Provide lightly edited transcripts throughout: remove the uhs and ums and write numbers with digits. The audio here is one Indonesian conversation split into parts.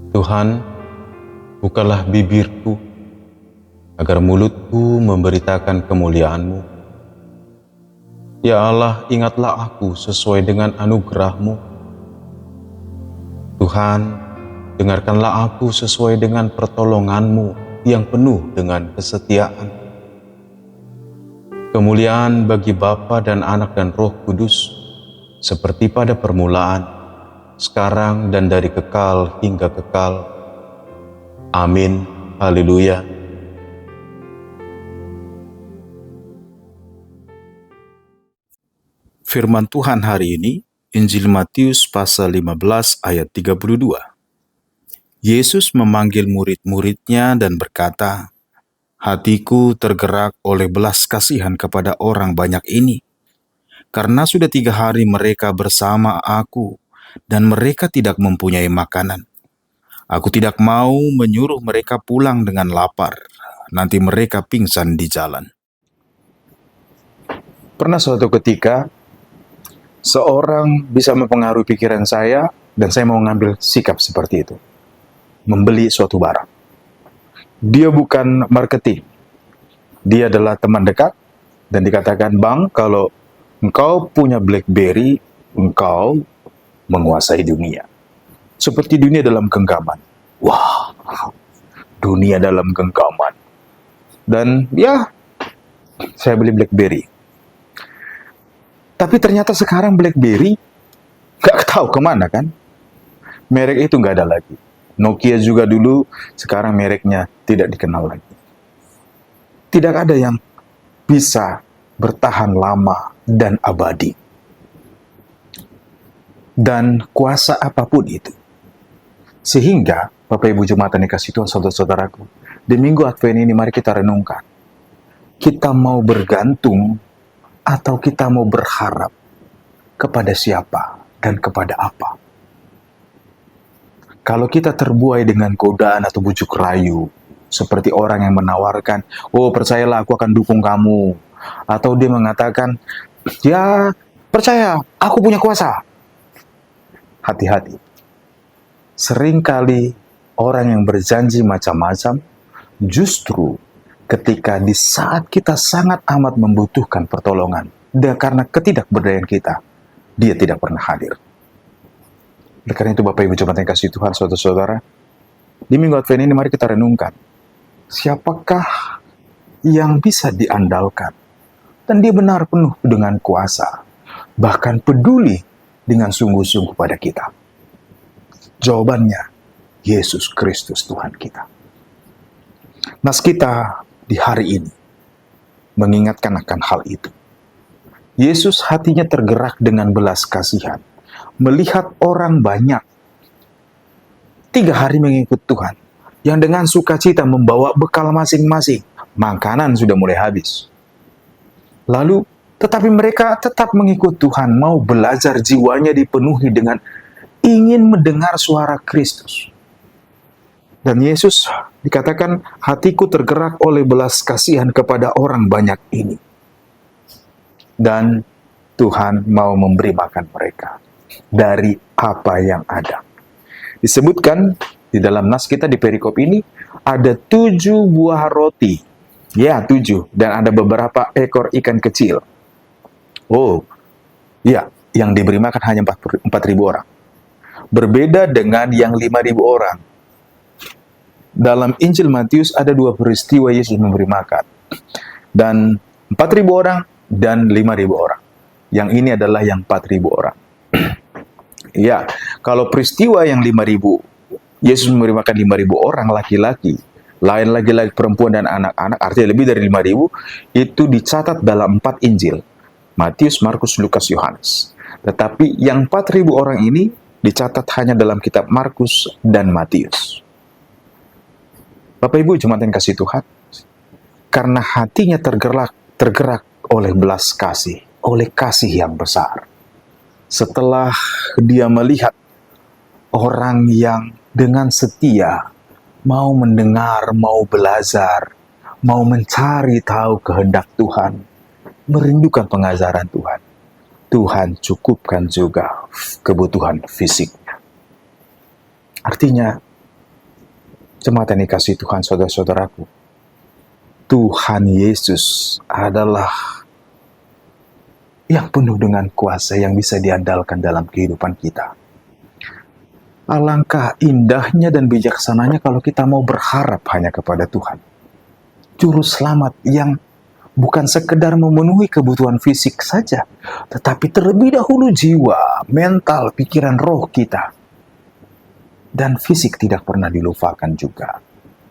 Tuhan, bukalah bibirku, agar mulutku memberitakan kemuliaan-Mu. Ya Allah, ingatlah aku sesuai dengan anugerah-Mu. Tuhan, dengarkanlah aku sesuai dengan pertolongan-Mu yang penuh dengan kesetiaan. Kemuliaan bagi Bapa dan Anak dan Roh Kudus, seperti pada permulaan, sekarang dan dari kekal hingga kekal. Amin. Haleluya. Firman Tuhan hari ini, Injil Matius pasal 15 ayat 32. Yesus memanggil murid-muridnya dan berkata, "Hatiku tergerak oleh belas kasihan kepada orang banyak ini, karena sudah 3 hari mereka bersama aku, dan mereka tidak mempunyai makanan. Aku tidak mau menyuruh mereka pulang dengan lapar, nanti mereka pingsan di jalan." Pernah suatu ketika, seorang bisa mempengaruhi pikiran saya, dan saya mau mengambil sikap seperti itu. Membeli suatu barang. Dia bukan marketing. Dia adalah teman dekat, dan dikatakan, "Bang, kalau engkau punya BlackBerry, engkau menguasai dunia." Seperti dunia dalam genggaman. Wah, dunia dalam genggaman. Dan ya, saya beli BlackBerry. Tapi ternyata sekarang BlackBerry gak tahu kemana kan. Merek itu gak ada lagi. Nokia juga dulu, sekarang mereknya tidak dikenal lagi. Tidak ada yang bisa bertahan lama dan abadi. Dan kuasa apapun itu. Sehingga, Bapak Ibu Jemaat yang dikasihi Tuhan, saudara-saudaraku, di Minggu Advent ini mari kita renungkan. Kita mau bergantung atau kita mau berharap kepada siapa dan kepada apa? Kalau kita terbuai dengan godaan atau bujuk rayu, seperti orang yang menawarkan, "Oh, percayalah, aku akan dukung kamu." Atau dia mengatakan, "Ya, percaya, aku punya kuasa." Hati-hati. Seringkali orang yang berjanji macam-macam, justru ketika di saat kita sangat amat membutuhkan pertolongan, dan karena ketidakberdayaan kita, dia tidak pernah hadir. Oleh karena itu, Bapak Ibu Jemaat yang kasih Tuhan, saudara-saudara, di Minggu Advent ini mari kita renungkan, siapakah yang bisa diandalkan, dan dia benar penuh dengan kuasa, bahkan peduli dengan sungguh-sungguh pada kita. Jawabannya, Yesus Kristus Tuhan kita. Nas kita di hari ini mengingatkan akan hal itu. Yesus hatinya tergerak dengan belas kasihan, melihat orang banyak 3 hari mengikut Tuhan, yang dengan sukacita membawa bekal masing-masing. Makanan sudah mulai habis. Lalu, tetapi mereka tetap mengikut Tuhan, mau belajar, jiwanya dipenuhi dengan ingin mendengar suara Kristus. Dan Yesus dikatakan, "Hatiku tergerak oleh belas kasihan kepada orang banyak ini." Dan Tuhan mau memberi makan mereka dari apa yang ada. Disebutkan di dalam nas kita di perikop ini, ada 7 buah roti. Ya, 7. Dan ada beberapa ekor ikan kecil. Oh, ya, yang diberi makan hanya 4.000 orang. Berbeda dengan yang 5.000 orang. Dalam Injil Matius ada 2 peristiwa Yesus memberi makan. Dan 4.000 orang dan 5.000 orang. Yang ini adalah yang 4.000 orang. Ya, kalau peristiwa yang 5.000, Yesus memberi makan 5.000 orang laki-laki, lain laki-laki, perempuan, dan anak-anak, artinya lebih dari 5.000, itu dicatat dalam 4 Injil. Matius, Markus, Lukas, Yohanes. Tetapi yang 4.000 orang ini dicatat hanya dalam kitab Markus dan Matius. Bapak Ibu Jemaat yang kasih Tuhan, karena hatinya tergerak oleh belas kasih, oleh kasih yang besar. Setelah dia melihat orang yang dengan setia mau mendengar, mau belajar, mau mencari tahu kehendak Tuhan, merindukan pengajaran Tuhan, Tuhan cukupkan juga kebutuhan fisiknya. Artinya, jemaat yang dikasihi Tuhan, saudara-saudaraku, Tuhan Yesus adalah yang penuh dengan kuasa yang bisa diandalkan dalam kehidupan kita. Alangkah indahnya dan bijaksananya kalau kita mau berharap hanya kepada Tuhan. Juru selamat yang bukan sekedar memenuhi kebutuhan fisik saja, tetapi terlebih dahulu jiwa, mental, pikiran, roh kita. Dan fisik tidak pernah dilupakan juga.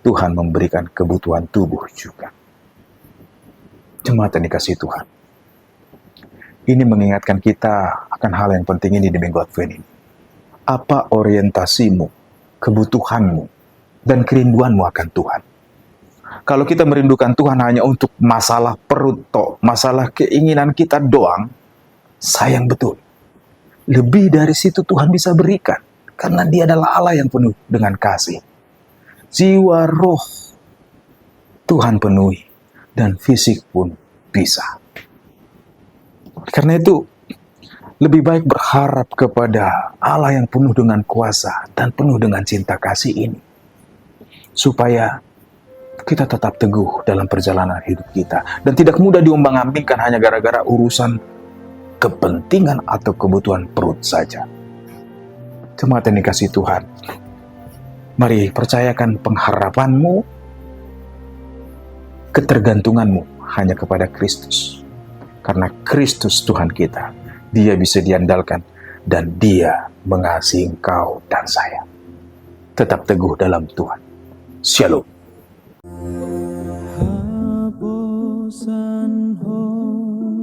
Tuhan memberikan kebutuhan tubuh juga. Jemaat yang dikasihi Tuhan, ini mengingatkan kita akan hal yang penting ini di minggu Advent ini. Apa orientasimu, kebutuhanmu, dan kerinduanmu akan Tuhan? Kalau kita merindukan Tuhan hanya untuk masalah perut toh, masalah keinginan kita doang, sayang betul. Lebih dari situ Tuhan bisa berikan, karena Dia adalah Allah yang penuh dengan kasih. Jiwa, roh, Tuhan penuhi, dan fisik pun bisa. Karena itu, lebih baik berharap kepada Allah yang penuh dengan kuasa dan penuh dengan cinta kasih ini. Supaya kita tetap teguh dalam perjalanan hidup kita. Dan tidak mudah diombang-ambingkan hanya gara-gara urusan kepentingan atau kebutuhan perut saja. Jemaat yang dikasihi Tuhan, mari percayakan pengharapanmu, ketergantunganmu hanya kepada Kristus. Karena Kristus Tuhan kita, Dia bisa diandalkan dan Dia mengasihi engkau dan saya. Tetap teguh dalam Tuhan. Shalom. Habosan ho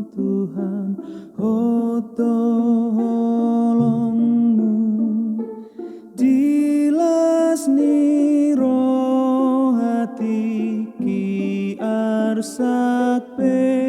Tuhan, ho tolongmu, dilas niro hati ki arsak pe